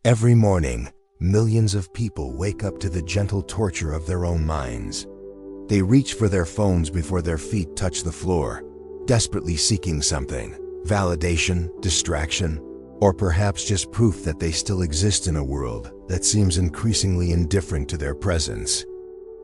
Every morning, millions of people wake up to the gentle torture of their own minds. They reach for their phones before their feet touch the floor, desperately seeking something: validation, distraction, or perhaps just proof that they still exist in a world that seems increasingly indifferent to their presence.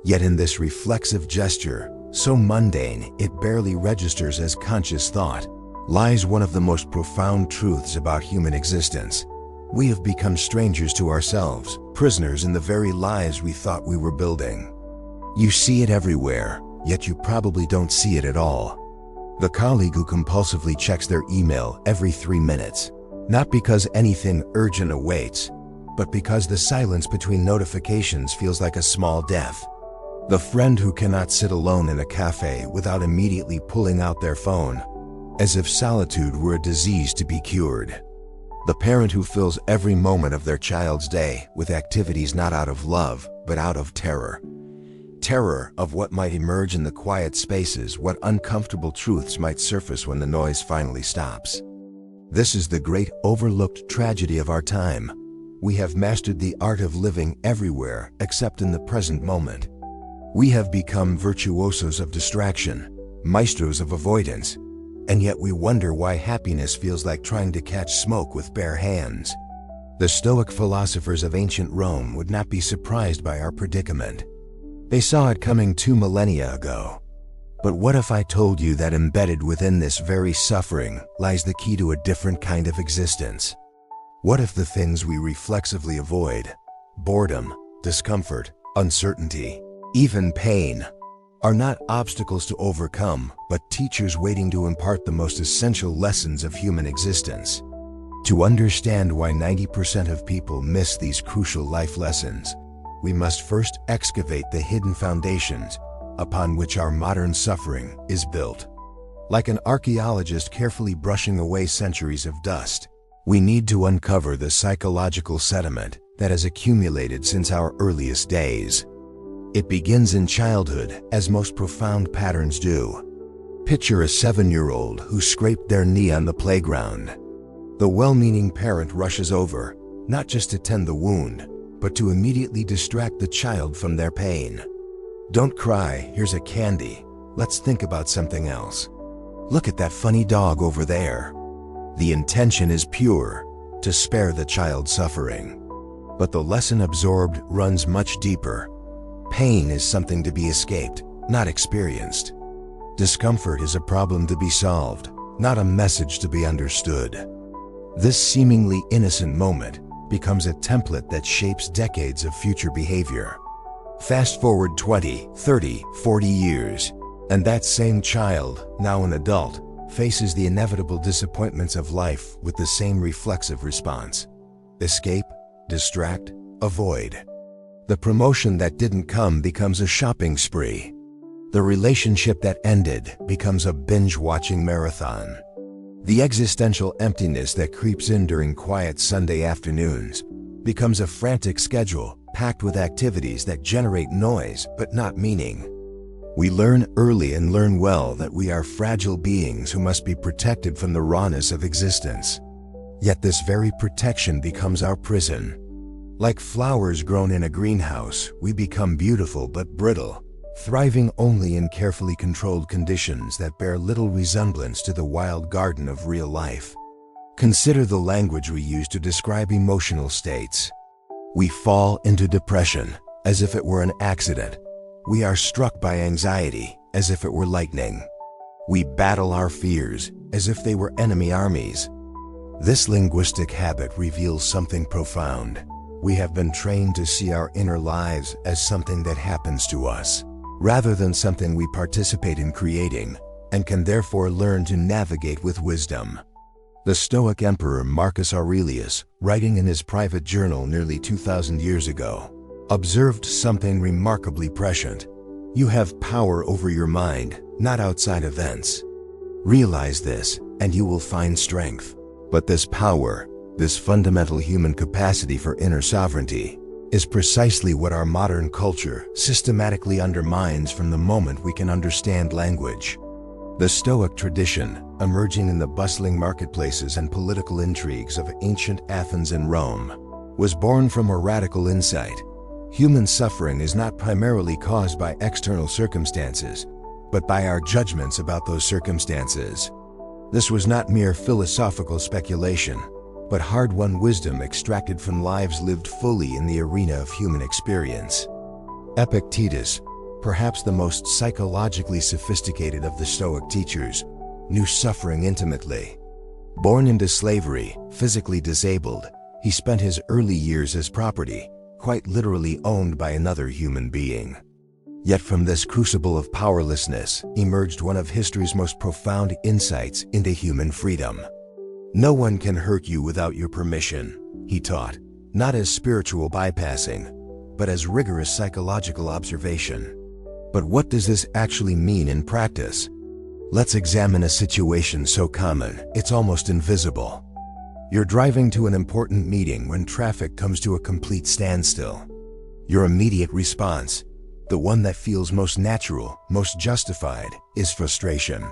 Yet in this reflexive gesture, so mundane it barely registers as conscious thought, lies one of the most profound truths about human existence. We have become strangers to ourselves, prisoners in the very lives we thought we were building. You see it everywhere, yet you probably don't see it at all. The colleague who compulsively checks their email every 3 minutes, not because anything urgent awaits, but because the silence between notifications feels like a small death. The friend who cannot sit alone in a cafe without immediately pulling out their phone, as if solitude were a disease to be cured. The parent who fills every moment of their child's day with activities not out of love, but out of terror. Terror of what might emerge in the quiet spaces, what uncomfortable truths might surface when the noise finally stops. This is the great overlooked tragedy of our time. We have mastered the art of living everywhere except in the present moment. We have become virtuosos of distraction, maestros of avoidance, and yet we wonder why happiness feels like trying to catch smoke with bare hands. The Stoic philosophers of ancient Rome would not be surprised by our predicament. They saw it coming 2 millennia ago. But what if I told you that embedded within this very suffering lies the key to a different kind of existence? What if the things we reflexively avoid, boredom, discomfort, uncertainty, even pain, are not obstacles to overcome, but teachers waiting to impart the most essential lessons of human existence? To understand why 90% of people miss these crucial life lessons, we must first excavate the hidden foundations upon which our modern suffering is built. Like an archaeologist carefully brushing away centuries of dust, we need to uncover the psychological sediment that has accumulated since our earliest days. It begins in childhood, as most profound patterns do. Picture a 7-year-old who scraped their knee on the playground. The well-meaning parent rushes over, not just to tend the wound, but to immediately distract the child from their pain. "Don't cry, here's a candy. Let's think about something else. Look at that funny dog over there." The intention is pure, to spare the child suffering. But the lesson absorbed runs much deeper. Pain is something to be escaped, not experienced. Discomfort is a problem to be solved, not a message to be understood. This seemingly innocent moment becomes a template that shapes decades of future behavior. Fast forward 20, 30, 40 years, and that same child, now an adult, faces the inevitable disappointments of life with the same reflexive response: escape, distract, avoid. The promotion that didn't come becomes a shopping spree. The relationship that ended becomes a binge-watching marathon. The existential emptiness that creeps in during quiet Sunday afternoons becomes a frantic schedule packed with activities that generate noise but not meaning. We learn early and learn well that we are fragile beings who must be protected from the rawness of existence. Yet this very protection becomes our prison. Like flowers grown in a greenhouse, we become beautiful but brittle, thriving only in carefully controlled conditions that bear little resemblance to the wild garden of real life. Consider the language we use to describe emotional states. We fall into depression as if it were an accident. We are struck by anxiety as if it were lightning. We battle our fears as if they were enemy armies. This linguistic habit reveals something profound. We have been trained to see our inner lives as something that happens to us, rather than something we participate in creating, and can therefore learn to navigate with wisdom. The Stoic emperor Marcus Aurelius, writing in his private journal nearly 2,000 years ago, observed something remarkably prescient. You have power over your mind, not outside events. Realize this, and you will find strength. But this power, this fundamental human capacity for inner sovereignty, is precisely what our modern culture systematically undermines from the moment we can understand language. The Stoic tradition, emerging in the bustling marketplaces and political intrigues of ancient Athens and Rome, was born from a radical insight. Human suffering is not primarily caused by external circumstances, but by our judgments about those circumstances. This was not mere philosophical speculation, but hard-won wisdom extracted from lives lived fully in the arena of human experience. Epictetus, perhaps the most psychologically sophisticated of the Stoic teachers, knew suffering intimately. Born into slavery, physically disabled, he spent his early years as property, quite literally owned by another human being. Yet from this crucible of powerlessness emerged one of history's most profound insights into human freedom. No one can hurt you without your permission, he taught, not as spiritual bypassing, but as rigorous psychological observation. But what does this actually mean in practice? Let's examine a situation so common, it's almost invisible. You're driving to an important meeting when traffic comes to a complete standstill. Your immediate response, the one that feels most natural, most justified, is frustration.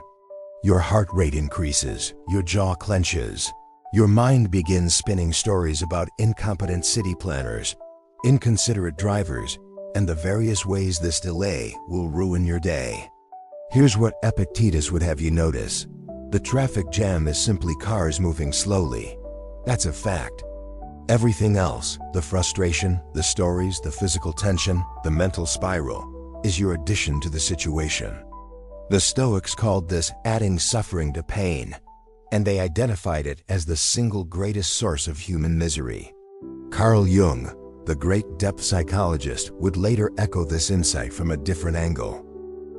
Your heart rate increases, your jaw clenches. Your mind begins spinning stories about incompetent city planners, inconsiderate drivers, and the various ways this delay will ruin your day. Here's what Epictetus would have you notice. The traffic jam is simply cars moving slowly. That's a fact. Everything else, the frustration, the stories, the physical tension, the mental spiral, is your addition to the situation. The Stoics called this adding suffering to pain, and they identified it as the single greatest source of human misery. Carl Jung, the great depth psychologist, would later echo this insight from a different angle.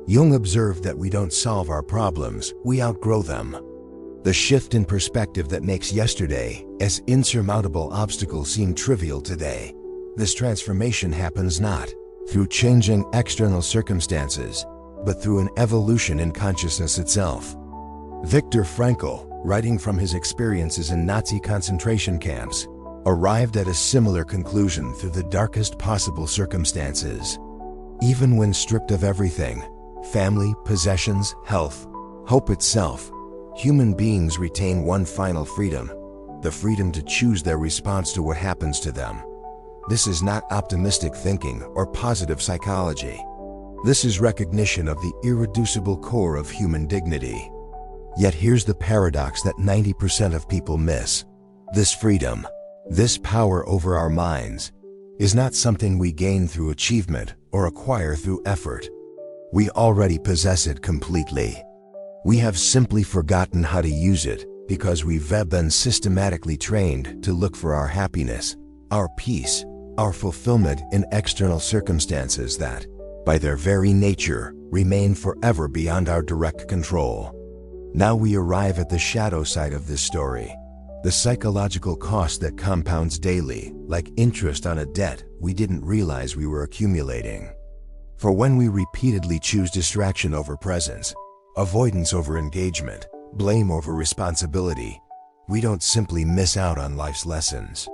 Jung observed that we don't solve our problems, we outgrow them. The shift in perspective that makes yesterday as insurmountable obstacles seem trivial today. This transformation happens not through changing external circumstances, but through an evolution in consciousness itself. Viktor Frankl, writing from his experiences in Nazi concentration camps, arrived at a similar conclusion through the darkest possible circumstances. Even when stripped of everything, family, possessions, health, hope itself, human beings retain one final freedom, the freedom to choose their response to what happens to them. This is not optimistic thinking or positive psychology. This is recognition of the irreducible core of human dignity. Yet here's the paradox that 90% of people miss. This freedom, this power over our minds, is not something we gain through achievement or acquire through effort. We already possess it completely. We have simply forgotten how to use it because we've been systematically trained to look for our happiness, our peace, our fulfillment in external circumstances that, by their very nature, remain forever beyond our direct control. Now we arrive at the shadow side of this story, the psychological cost that compounds daily, like interest on a debt we didn't realize we were accumulating. For when we repeatedly choose distraction over presence, avoidance over engagement, blame over responsibility, we don't simply miss out on life's lessons.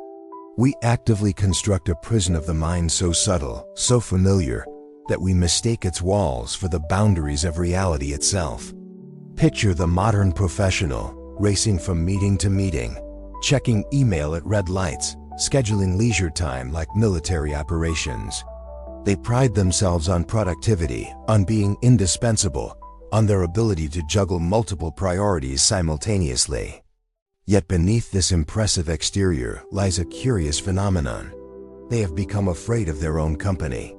We actively construct a prison of the mind so subtle, so familiar, that we mistake its walls for the boundaries of reality itself. Picture the modern professional, racing from meeting to meeting, checking email at red lights, scheduling leisure time like military operations. They pride themselves on productivity, on being indispensable, on their ability to juggle multiple priorities simultaneously. Yet beneath this impressive exterior lies a curious phenomenon. They have become afraid of their own company.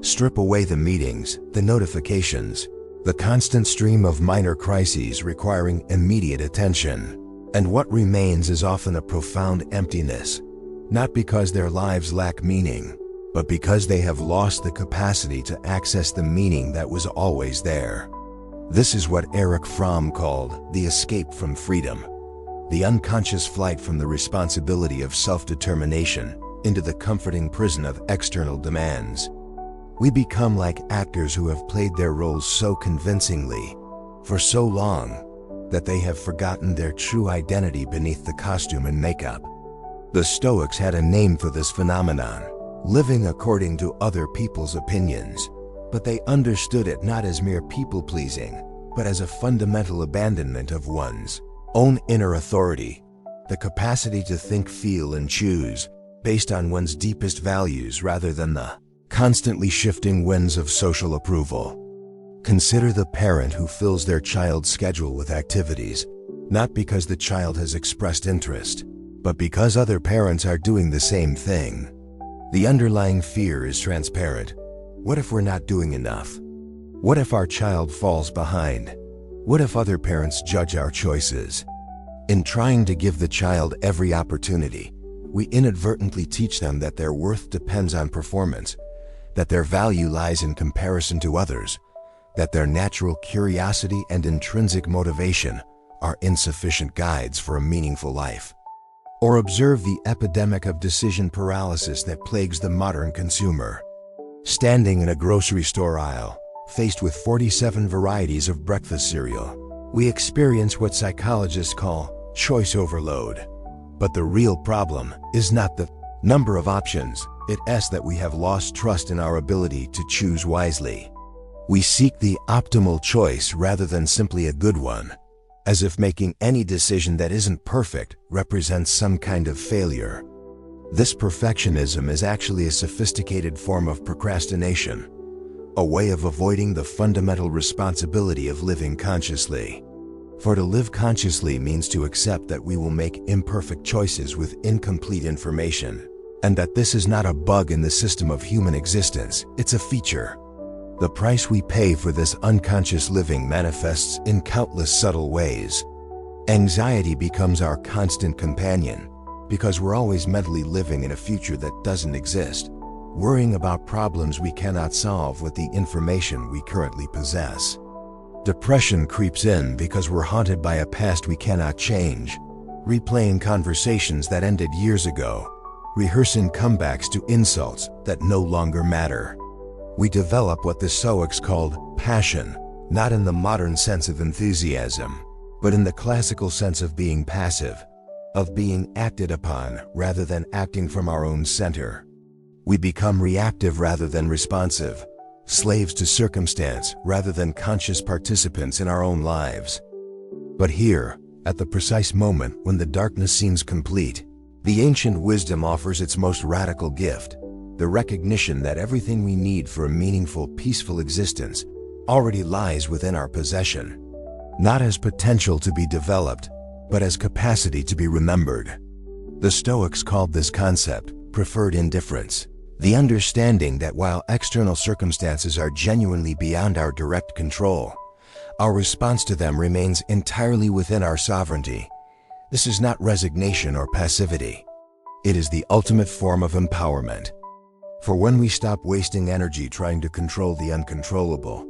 Strip away the meetings, the notifications, the constant stream of minor crises requiring immediate attention, and what remains is often a profound emptiness, not because their lives lack meaning, but because they have lost the capacity to access the meaning that was always there. This is what Erich Fromm called the escape from freedom, the unconscious flight from the responsibility of self-determination into the comforting prison of external demands. We become like actors who have played their roles so convincingly, for so long, that they have forgotten their true identity beneath the costume and makeup. The Stoics had a name for this phenomenon, living according to other people's opinions, but they understood it not as mere people-pleasing, but as a fundamental abandonment of one's own inner authority, the capacity to think, feel, and choose, based on one's deepest values rather than the constantly shifting winds of social approval. Consider the parent who fills their child's schedule with activities, not because the child has expressed interest, but because other parents are doing the same thing. The underlying fear is transparent. What if we're not doing enough? What if our child falls behind? What if other parents judge our choices? In trying to give the child every opportunity, we inadvertently teach them that their worth depends on performance, that their value lies in comparison to others, that their natural curiosity and intrinsic motivation are insufficient guides for a meaningful life. Or observe the epidemic of decision paralysis that plagues the modern consumer. Standing in a grocery store aisle, faced with 47 varieties of breakfast cereal, we experience what psychologists call choice overload. But the real problem is not the number of options, it's that we have lost trust in our ability to choose wisely. We seek the optimal choice rather than simply a good one, as if making any decision that isn't perfect represents some kind of failure. This perfectionism is actually a sophisticated form of procrastination, a way of avoiding the fundamental responsibility of living consciously. For to live consciously means to accept that we will make imperfect choices with incomplete information, and that this is not a bug in the system of human existence, it's a feature. The price we pay for this unconscious living manifests in countless subtle ways. Anxiety becomes our constant companion, because we're always mentally living in a future that doesn't exist, worrying about problems we cannot solve with the information we currently possess. Depression creeps in because we're haunted by a past we cannot change, replaying conversations that ended years ago, rehearsing comebacks to insults that no longer matter. We develop what the Stoics called passion, not in the modern sense of enthusiasm, but in the classical sense of being passive, of being acted upon rather than acting from our own center. We become reactive rather than responsive, slaves to circumstance rather than conscious participants in our own lives. But here, at the precise moment when the darkness seems complete, the ancient wisdom offers its most radical gift, the recognition that everything we need for a meaningful, peaceful existence already lies within our possession, not as potential to be developed, but as capacity to be remembered. The Stoics called this concept preferred indifference, the understanding that while external circumstances are genuinely beyond our direct control, our response to them remains entirely within our sovereignty. This is not resignation or passivity. It is the ultimate form of empowerment. For when we stop wasting energy trying to control the uncontrollable,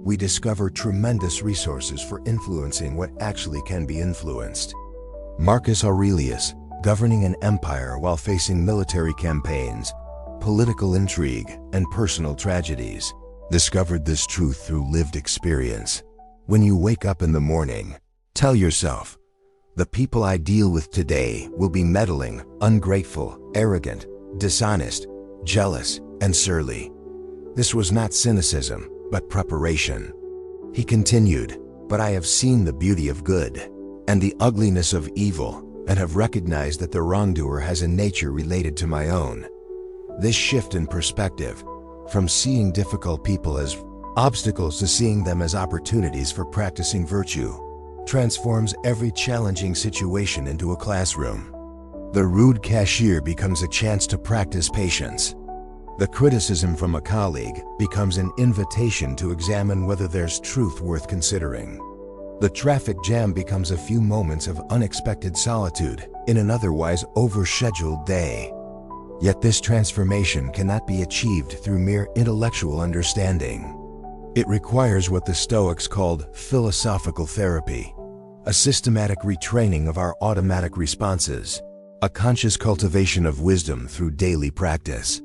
we discover tremendous resources for influencing what actually can be influenced. Marcus Aurelius, governing an empire while facing military campaigns, political intrigue, and personal tragedies, discovered this truth through lived experience. When you wake up in the morning, tell yourself, the people I deal with today will be meddling, ungrateful, arrogant, dishonest, jealous, and surly. This was not cynicism, but preparation. He continued, but I have seen the beauty of good and the ugliness of evil, and have recognized that the wrongdoer has a nature related to my own. This shift in perspective, from seeing difficult people as obstacles to seeing them as opportunities for practicing virtue, transforms every challenging situation into a classroom. The rude cashier becomes a chance to practice patience. The criticism from a colleague becomes an invitation to examine whether there's truth worth considering. The traffic jam becomes a few moments of unexpected solitude in an otherwise overscheduled day. Yet this transformation cannot be achieved through mere intellectual understanding. It requires what the Stoics called philosophical therapy, a systematic retraining of our automatic responses, a conscious cultivation of wisdom through daily practice.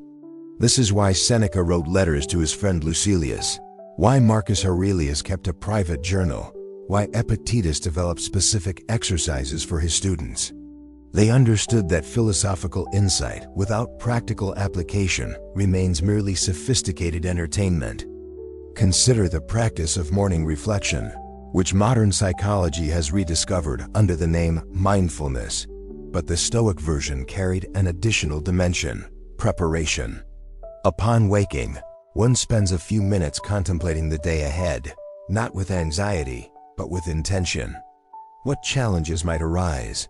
This is why Seneca wrote letters to his friend Lucilius, why Marcus Aurelius kept a private journal, why Epictetus developed specific exercises for his students. They understood that philosophical insight without practical application remains merely sophisticated entertainment. Consider the practice of morning reflection, which modern psychology has rediscovered under the name mindfulness. But the Stoic version carried an additional dimension: preparation. Upon waking, one spends a few minutes contemplating the day ahead, not with anxiety, but with intention. What challenges might arise?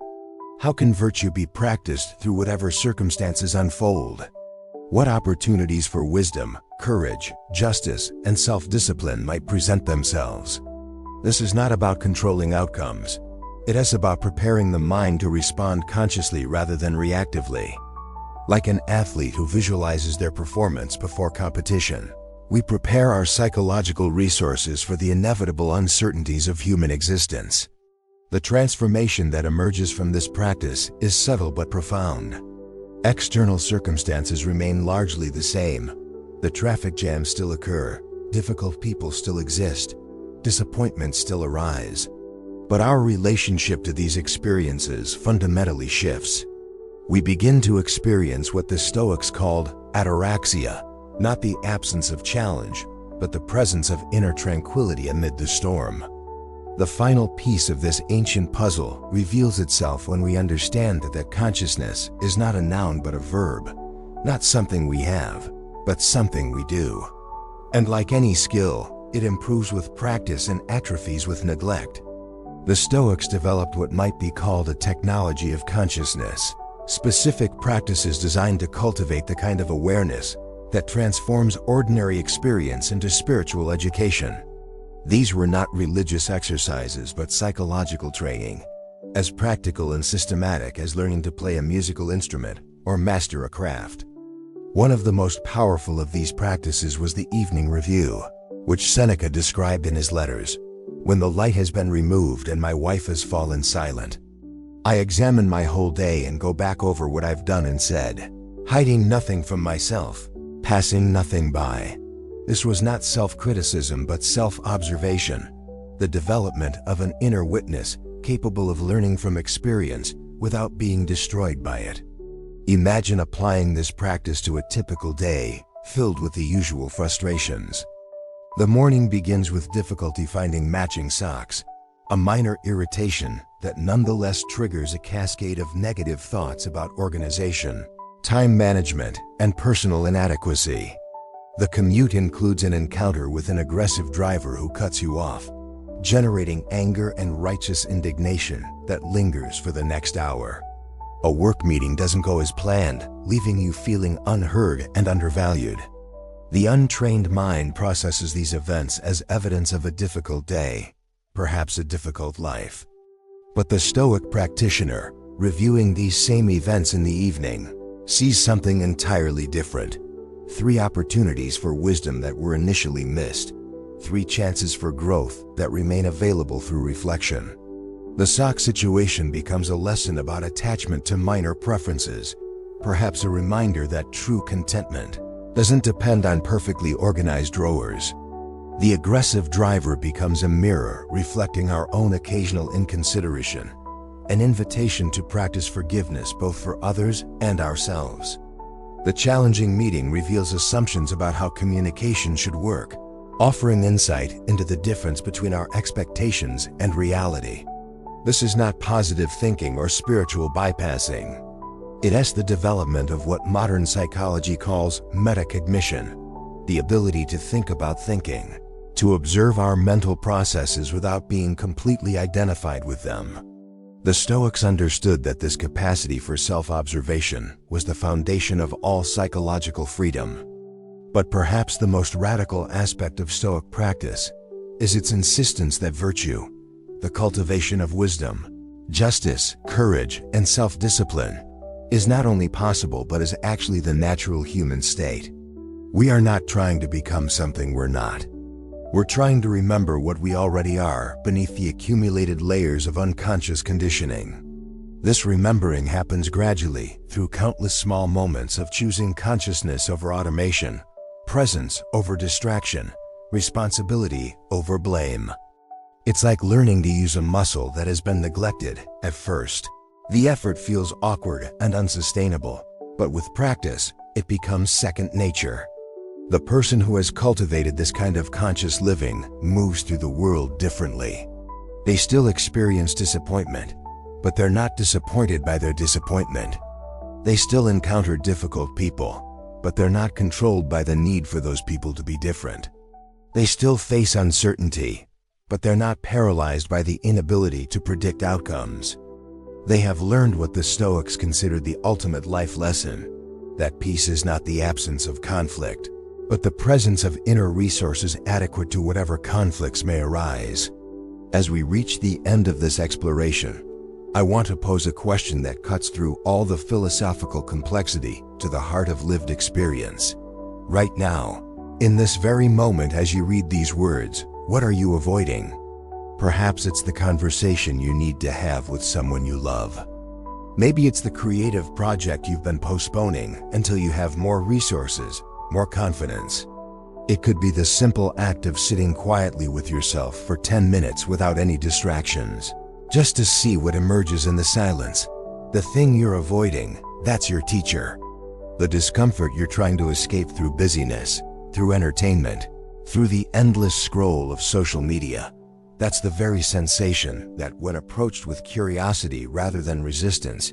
How can virtue be practiced through whatever circumstances unfold? What opportunities for wisdom, courage, justice, and self-discipline might present themselves? This is not about controlling outcomes. It is about preparing the mind to respond consciously rather than reactively. Like an athlete who visualizes their performance before competition, we prepare our psychological resources for the inevitable uncertainties of human existence. The transformation that emerges from this practice is subtle but profound. External circumstances remain largely the same. The traffic jams still occur, difficult people still exist, disappointments still arise. But our relationship to these experiences fundamentally shifts. We begin to experience what the Stoics called ataraxia, not the absence of challenge, but the presence of inner tranquility amid the storm. The final piece of this ancient puzzle reveals itself when we understand that consciousness is not a noun but a verb, not something we have, but something we do. And like any skill, it improves with practice and atrophies with neglect. The Stoics developed what might be called a technology of consciousness, specific practices designed to cultivate the kind of awareness that transforms ordinary experience into spiritual education. These were not religious exercises but psychological training, as practical and systematic as learning to play a musical instrument or master a craft. One of the most powerful of these practices was the evening review, which Seneca described in his letters. When the light has been removed and my wife has fallen silent, I examine my whole day and go back over what I've done and said, hiding nothing from myself, passing nothing by. This was not self-criticism but self-observation, the development of an inner witness capable of learning from experience without being destroyed by it. Imagine applying this practice to a typical day filled with the usual frustrations. The morning begins with difficulty finding matching socks, a minor irritation that nonetheless triggers a cascade of negative thoughts about organization, time management, and personal inadequacy. The commute includes an encounter with an aggressive driver who cuts you off, generating anger and righteous indignation that lingers for the next hour. A work meeting doesn't go as planned, leaving you feeling unheard and undervalued. The untrained mind processes these events as evidence of a difficult day, perhaps a difficult life. But the Stoic practitioner, reviewing these same events in the evening, sees something entirely different. 3 opportunities for wisdom that were initially missed, 3 chances for growth that remain available through reflection. The sock situation becomes a lesson about attachment to minor preferences, perhaps a reminder that true contentment doesn't depend on perfectly organized drawers. The aggressive driver becomes a mirror reflecting our own occasional inconsideration, an invitation to practice forgiveness both for others and ourselves. The challenging meeting reveals assumptions about how communication should work, offering insight into the difference between our expectations and reality. This is not positive thinking or spiritual bypassing. It is the development of what modern psychology calls metacognition, the ability to think about thinking, to observe our mental processes without being completely identified with them. The Stoics understood that this capacity for self-observation was the foundation of all psychological freedom. But perhaps the most radical aspect of Stoic practice is its insistence that virtue, the cultivation of wisdom, justice, courage, and self-discipline, is not only possible but is actually the natural human state. We are not trying to become something we're not. We're trying to remember what we already are beneath the accumulated layers of unconscious conditioning. This remembering happens gradually through countless small moments of choosing consciousness over automation, presence over distraction, responsibility over blame. It's like learning to use a muscle that has been neglected at first. The effort feels awkward and unsustainable, but with practice, it becomes second nature. The person who has cultivated this kind of conscious living moves through the world differently. They still experience disappointment, but they're not disappointed by their disappointment. They still encounter difficult people, but they're not controlled by the need for those people to be different. They still face uncertainty, but they're not paralyzed by the inability to predict outcomes. They have learned what the Stoics considered the ultimate life lesson, that peace is not the absence of conflict, but the presence of inner resources adequate to whatever conflicts may arise. As we reach the end of this exploration, I want to pose a question that cuts through all the philosophical complexity to the heart of lived experience. Right now, in this very moment as you read these words, what are you avoiding? Perhaps it's the conversation you need to have with someone you love. Maybe it's the creative project you've been postponing until you have more resources, more confidence. It could be the simple act of sitting quietly with yourself for 10 minutes without any distractions, just to see what emerges in the silence. The thing you're avoiding, that's your teacher. The discomfort you're trying to escape through busyness, through entertainment, through the endless scroll of social media. That's the very sensation that, when approached with curiosity rather than resistance,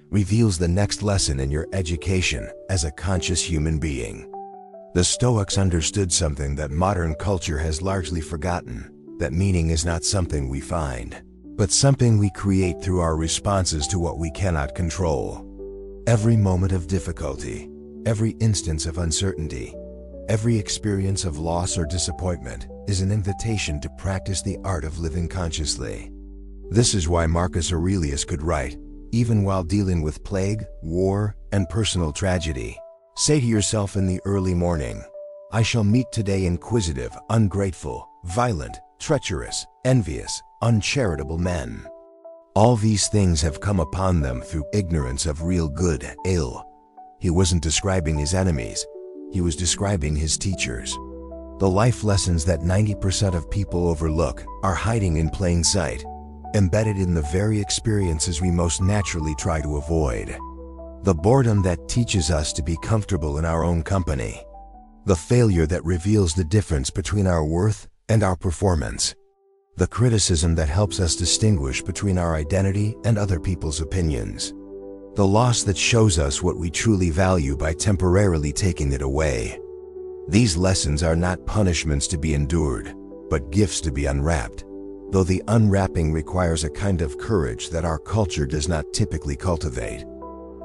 reveals the next lesson in your education as a conscious human being. The Stoics understood something that modern culture has largely forgotten, that meaning is not something we find, but something we create through our responses to what we cannot control. Every moment of difficulty, every instance of uncertainty, every experience of loss or disappointment is an invitation to practice the art of living consciously. This is why Marcus Aurelius could write, even while dealing with plague, war, and personal tragedy, say to yourself in the early morning, I shall meet today inquisitive, ungrateful, violent, treacherous, envious, uncharitable men. All these things have come upon them through ignorance of real good, ill. He wasn't describing his enemies, he was describing his teachers. The life lessons that 90% of people overlook are hiding in plain sight, embedded in the very experiences we most naturally try to avoid. The boredom that teaches us to be comfortable in our own company. The failure that reveals the difference between our worth and our performance. The criticism that helps us distinguish between our identity and other people's opinions. The loss that shows us what we truly value by temporarily taking it away. These lessons are not punishments to be endured, but gifts to be unwrapped, though the unwrapping requires a kind of courage that our culture does not typically cultivate.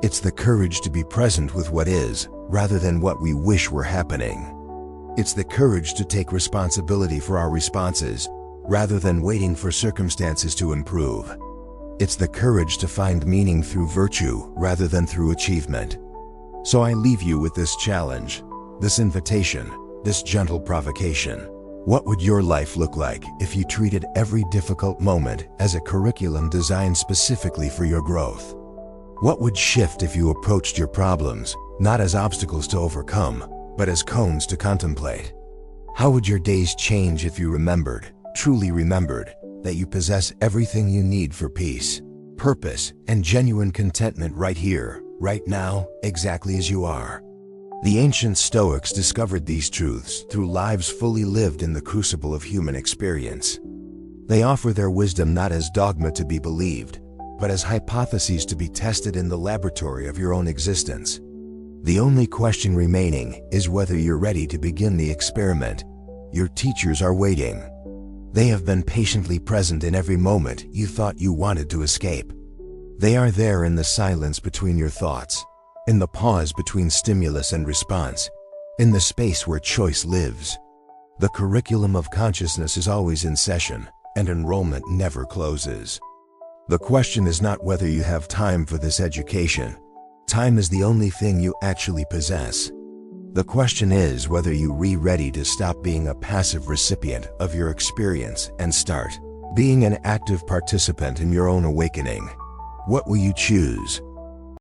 It's the courage to be present with what is, rather than what we wish were happening. It's the courage to take responsibility for our responses, rather than waiting for circumstances to improve. It's the courage to find meaning through virtue rather than through achievement. So I leave you with this challenge, this invitation, this gentle provocation. What would your life look like if you treated every difficult moment as a curriculum designed specifically for your growth? What would shift if you approached your problems not as obstacles to overcome, but as cones to contemplate? How would your days change if you remembered, truly remembered, that you possess everything you need for peace, purpose, and genuine contentment right here, right now, exactly as you are? The ancient Stoics discovered these truths through lives fully lived in the crucible of human experience. They offer their wisdom not as dogma to be believed, but as hypotheses to be tested in the laboratory of your own existence. The only question remaining is whether you're ready to begin the experiment. Your teachers are waiting. They have been patiently present in every moment you thought you wanted to escape. They are there in the silence between your thoughts, in the pause between stimulus and response, in the space where choice lives. The curriculum of consciousness is always in session, and enrollment never closes. The question is not whether you have time for this education. Time is the only thing you actually possess. The question is whether you're ready to stop being a passive recipient of your experience and start being an active participant in your own awakening. What will you choose?